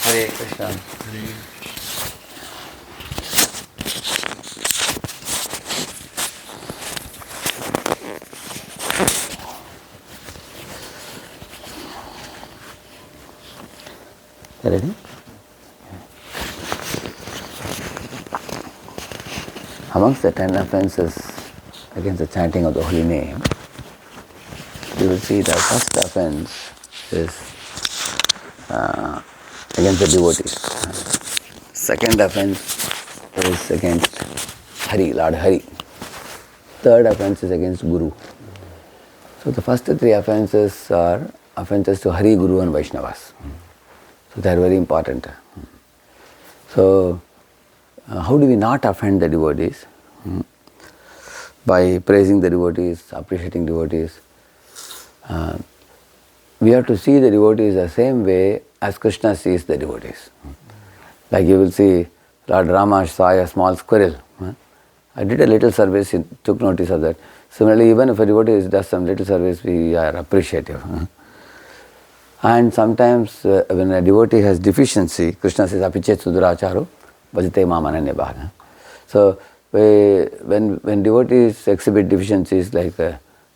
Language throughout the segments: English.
Hare Krishna. Ready? Amongst the 10 offenses against the chanting of the holy name, you will see the first offense is against the devotees. Second offense is against Hari, Lord Hari. Third offense is against Guru. So the first three offenses are offenses to Hari, Guru and Vaishnavas. So they are very important. So how do we not offend the devotees? By praising the devotees, appreciating devotees. We have to see the devotees the same way as Krishna sees the devotees. Like you will see Lord Rama saw a small squirrel. I did a little service, he took notice of that. Similarly, even if a devotee does some little service, we are appreciative. And sometimes when a devotee has deficiency, Krishna says, Apichet Suduracharo, Bhajate Mamananya Bhaga. So when devotees exhibit deficiencies like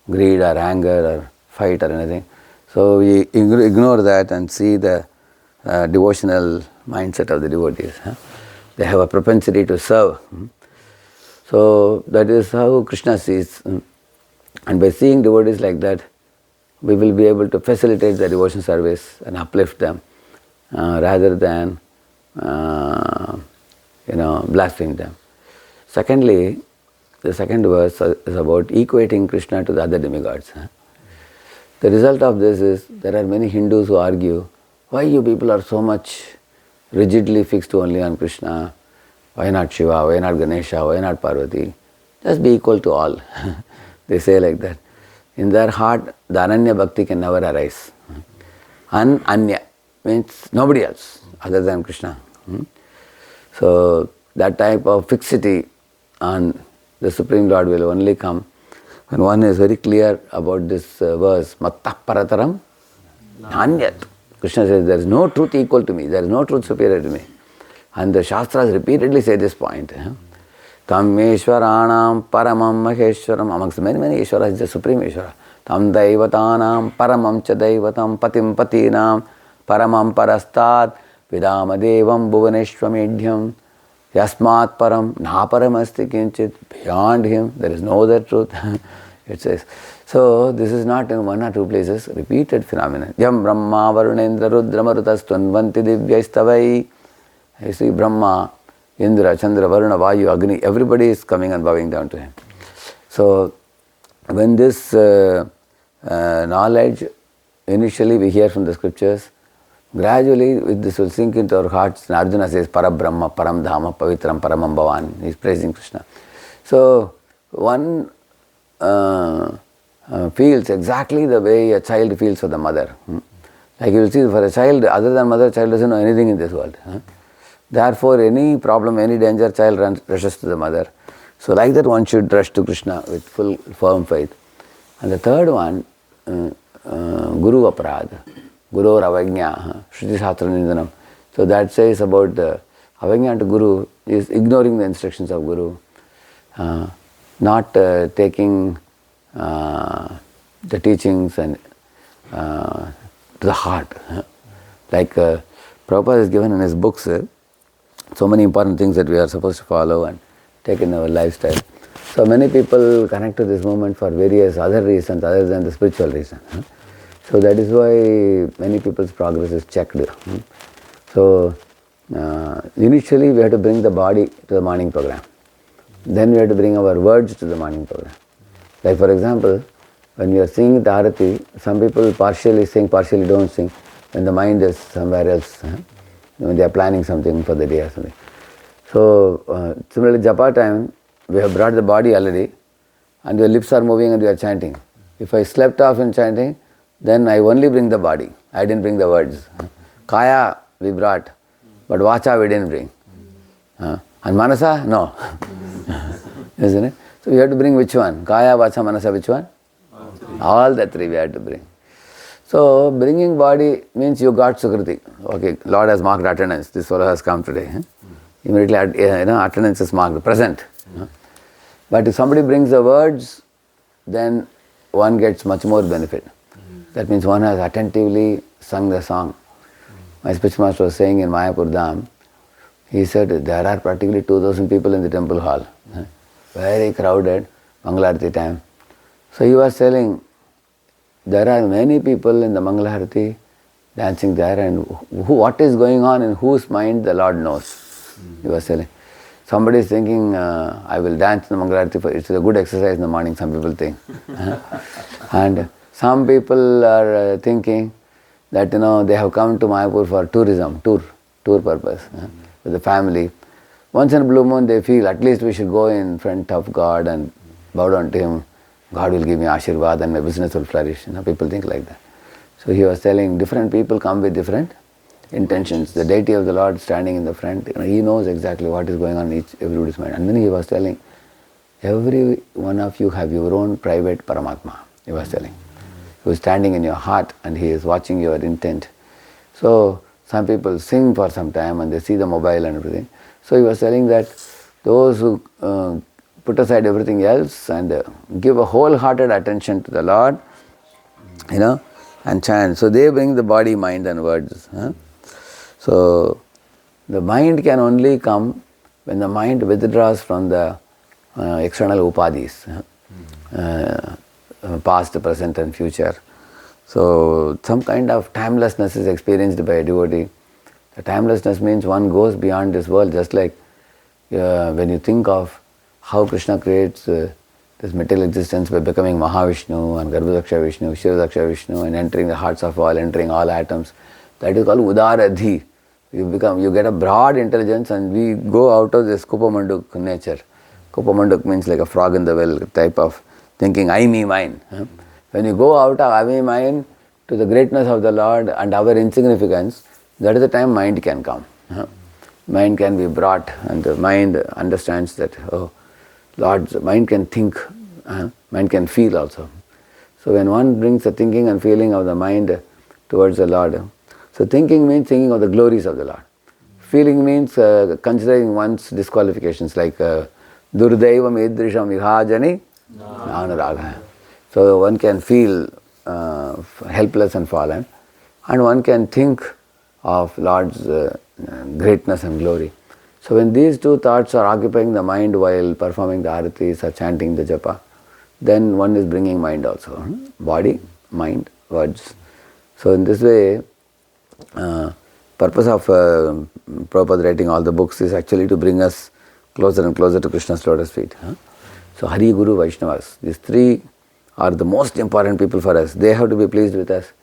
greed or anger or fight or anything, so we ignore that and see the devotional mindset of the devotees. They have a propensity to serve. So that is how Krishna sees. And by seeing devotees like that, we will be able to facilitate the devotion service and uplift them rather than blaspheme them. Secondly, the second verse is about equating Krishna to the other demigods. The result of this is there are many Hindus who argue, why you people are so much rigidly fixed only on Krishna? Why not Shiva? Why not Ganesha? Why not Parvati? Just be equal to all. They say like that. In their heart, the Ananya Bhakti can never arise. Anya means nobody else other than Krishna. So that type of fixity on the Supreme Lord will only come when one is very clear about this verse, Mattah Parataram Anyat. Krishna says, there is no truth equal to me, there is no truth superior to me. And the Shastras repeatedly say this point. Tam Eshwaranam Paramam Maheshwaram. Amongst many Ishwaras is the Supreme Ishwara. Tam Daivatanam Paramam Cha Daivatam Patim Patinam Paramam Parastat Vidama Devam Bhuvaneshwamedhyam Yasmat Param Naparam Asti Kinchit. Beyond him there is no other truth. It says. So this is not in one or two places, repeated phenomenon. Yam Brahma Varunendra Rudra Marutas Tvanvanti Divyaistavai. You see Brahma, Indra, Chandra, Varuna, Vayu, Agni, everybody is coming and bowing down to him. So when this knowledge, initially we hear from the scriptures, gradually this will sink into our hearts. And Arjuna says, Parabrahma, Param Dhama, Pavitram, Paramam Bhavan. He is praising Krishna. So one feels exactly the way a child feels for the mother. Like you will see, for a child, other than mother, child doesn't know anything in this world. Therefore, any problem, any danger, child rushes to the mother. So like that one should rush to Krishna with full firm faith. And the third one, Guru Aparad, Guru Avajna, Shruti Shastra Nindanam. So that says about the Avajna to Guru is ignoring the instructions of Guru, not taking the teachings and to the heart. Like Prabhupada has given in his books so many important things that we are supposed to follow and take in our lifestyle. So many people connect to this movement for various other reasons other than the spiritual reason. So that is why many people's progress is checked. So initially we have to bring the body to the morning program. Then we have to bring our words to the morning program. Like for example, when you are singing the Arati, some people partially sing, partially don't sing, when the mind is somewhere else. When they are planning something for the day or something. So, similarly, Japa time, we have brought the body already and your lips are moving and you are chanting. If I slept off in chanting, then I only bring the body. I didn't bring the words. Kaya we brought, but Vacha we didn't bring. And Manasa? No. Isn't it? So, we have to bring which one? Kaya, Vacha, Manasa, which one? All the three we have to bring. So bringing body means you got Sukriti. Okay, Lord has marked attendance. This fellow has come today. Immediately, attendance is marked, present. But if somebody brings the words, then one gets much more benefit. That means one has attentively sung the song. My speech master was saying in Mayapur Dham, he said there are practically 2,000 people in the temple hall. Very crowded, Mangalarati time. So he was telling, there are many people in the Mangalarati dancing there, and what is going on in whose mind the Lord knows. He was telling. Somebody is thinking, I will dance in the Mangalarati, it's a good exercise in the morning, some people think. And some people are thinking that they have come to Mayapur for tourism, tour purpose, with the family. Once in a blue moon they feel at least we should go in front of God and bow down to Him. God will give me Ashirvad and my business will flourish. People think like that. So he was telling different people come with different intentions. The deity of the Lord standing in the front, He knows exactly what is going on in everybody's mind. And then he was telling, every one of you have your own private Paramatma, he was telling, who is standing in your heart and He is watching your intent. So some people sing for some time and they see the mobile and everything. So he was telling that those who put aside everything else and give a wholehearted attention to the Lord, and chant. So they bring the body, mind and words. So the mind can only come when the mind withdraws from the external upadhis, past, present and future. So some kind of timelessness is experienced by a devotee. The timelessness means one goes beyond this world, just like when you think of how Krishna creates this material existence by becoming Mahavishnu and Garbhodaksha Vishnu, Shiradaksha Vishnu and entering the hearts of all, entering all atoms. That is called Udaradhi. You get a broad intelligence and we go out of this Kupamanduk nature. Kupamanduk means like a frog in the well type of thinking, I, me, mine. When you go out of I, me, mine to the greatness of the Lord and our insignificance, that is the time mind can come. Mind can be brought and the mind understands that, Lord's mind can think, mind can feel also. So when one brings the thinking and feeling of the mind towards the Lord, so thinking means thinking of the glories of the Lord. Feeling means considering one's disqualifications like Durdaivam idrisham vihajani nanaraga. So one can feel helpless and fallen, and one can think of Lord's greatness and glory. So when these two thoughts are occupying the mind while performing the aratis or chanting the japa, then one is bringing mind also. Body, mind, words. So in this way, purpose of Prabhupada writing all the books is actually to bring us closer and closer to Krishna's lotus feet. So Hari, Guru, Vaishnavas, these three are the most important people for us. They have to be pleased with us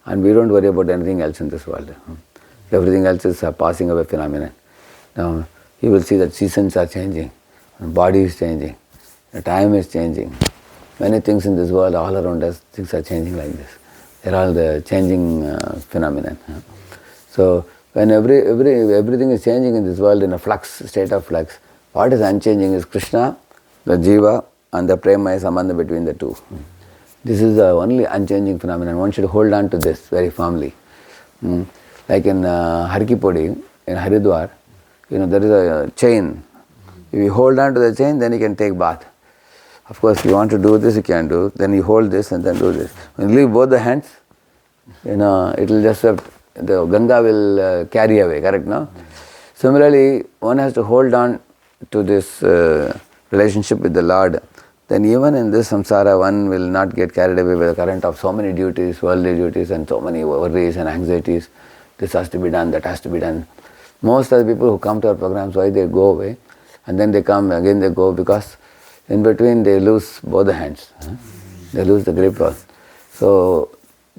and we don't worry about anything else in this world. Everything else is a passing away phenomenon. Now, you will see that seasons are changing, body is changing, the time is changing. Many things in this world, all around us, things are changing like this. They are all the changing phenomenon. So, when everything is changing in this world in a flux, state of flux, what is unchanging is Krishna, the Jiva, and the Premaya Sambandha between the two. This is the only unchanging phenomenon. One should hold on to this very firmly. Like in Harkipodi, in Haridwar, there is a chain. If you hold on to the chain, then you can take bath. Of course, if you want to do this, you can do. Then you hold this and then do this. When you leave both the hands, it will just, the Ganga will carry away, correct, no? Similarly, one has to hold on to this relationship with the Lord. Then even in this samsara, one will not get carried away by the current of so many duties, worldly duties and so many worries and anxieties. This has to be done, that has to be done. Most of the people who come to our programs, why they go away and then they come, again they go, because in between they lose both the hands. They lose the grip. So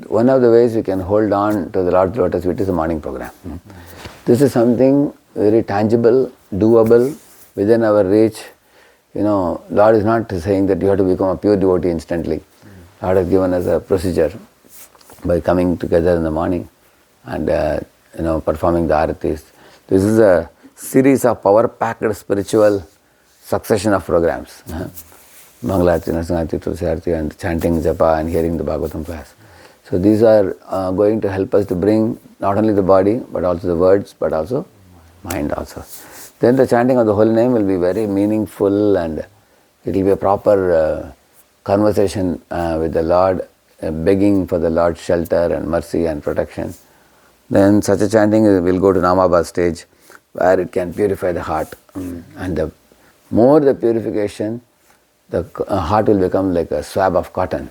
one of the ways we can hold on to the Lord's lotus feet is the morning program. This is something very tangible, doable, within our reach. Lord is not saying that you have to become a pure devotee instantly. Lord has given us a procedure by coming together in the morning and performing the aratis. This is a series of power-packed spiritual succession of programs. Mangalarti, Narasimharti, Tulsi Arati and chanting japa and hearing the Bhagavatam class. So these are going to help us to bring not only the body, but also the words, but also mind also. Then the chanting of the holy name will be very meaningful, and it will be a proper conversation with the Lord, begging for the Lord's shelter and mercy and protection. Then such a chanting will go to Namabha stage, where it can purify the heart. And the more the purification, the heart will become like a swab of cotton.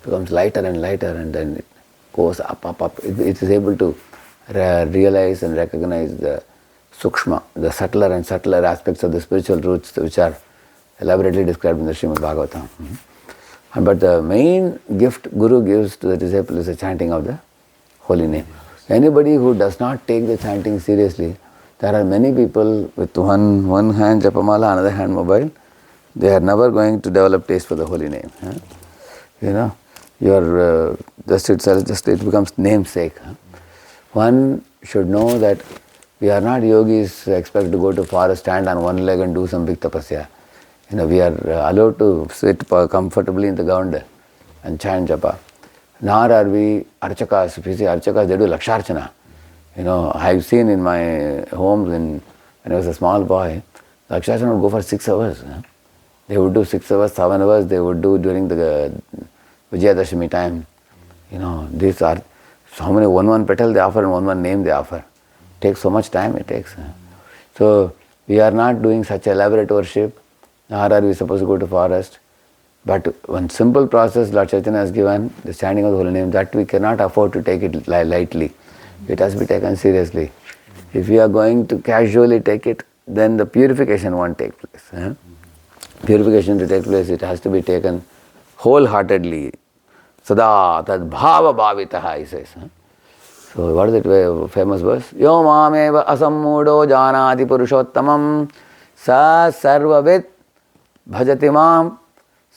Becomes lighter and lighter, and then it goes up, up, up. It is able to realize and recognize the sukshma, the subtler and subtler aspects of the spiritual roots, which are elaborately described in the Srimad Bhagavatam. But the main gift Guru gives to the disciple is the chanting of the holy name. Anybody who does not take the chanting seriously, there are many people with one hand Japamala, another hand mobile, they are never going to develop taste for the holy name. Your it becomes namesake. One should know that we are not yogis expected to go to forest, stand on one leg and do some big tapasya. We are allowed to sit comfortably in the ground and chant japa. Nor are we archakas. If you see archakas, they do laksharchana. I've seen in my homes when I was a small boy, laksharchana would go for 6 hours. They would do 6 hours, 7 hours, they would do during the Vijayadashami time. These are so many, one petal they offer and one name they offer. It takes so much time it takes. So we are not doing such elaborate worship, nor are we supposed to go to forest. But one simple process Lord Chaitanya has given, the chanting of the holy name, that we cannot afford to take it lightly. It has to be taken seriously. If we are going to casually take it, then the purification won't take place. Purification to take place, it has to be taken wholeheartedly. Sada tad bhava bhavitaha, he says. So what is it famous verse? Yo mameva asammudo janati purushottamam sa sarvavid bhajati mam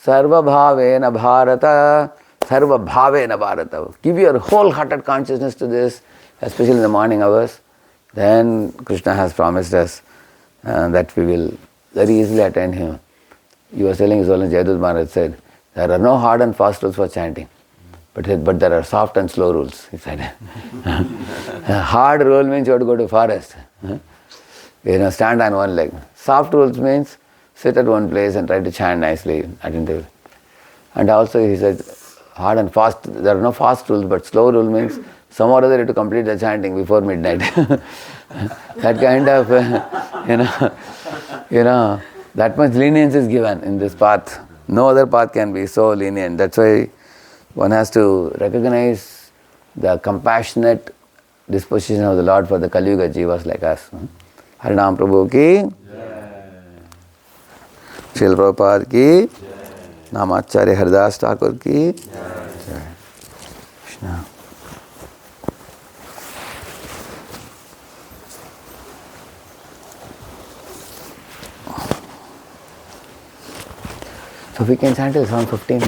sarva bhavena bharata. Sarva bhavena bharata. Give your wholehearted consciousness to this, especially in the morning hours. Then Krishna has promised us that we will very easily attain him. He was telling his Holiness Jayadut Maharaj said, there are no hard and fast rules for chanting, but there are soft and slow rules, he said. Hard rule means you have to go to forest. Stand on one leg. Soft rules means sit at one place and try to chant nicely, attentively. And also he said, hard and fast, there are no fast rules, but slow rule means somehow or other you have to complete the chanting before midnight. That kind of, that much lenience is given in this path. No other path can be so lenient. That's why one has to recognize the compassionate disposition of the Lord for the Kali Yuga jivas like us. Harinam Prabhu ki, Srila Prabhupada ki, Namacharya Haridas Thakur ki, Krishna. So we can chant till 7:15.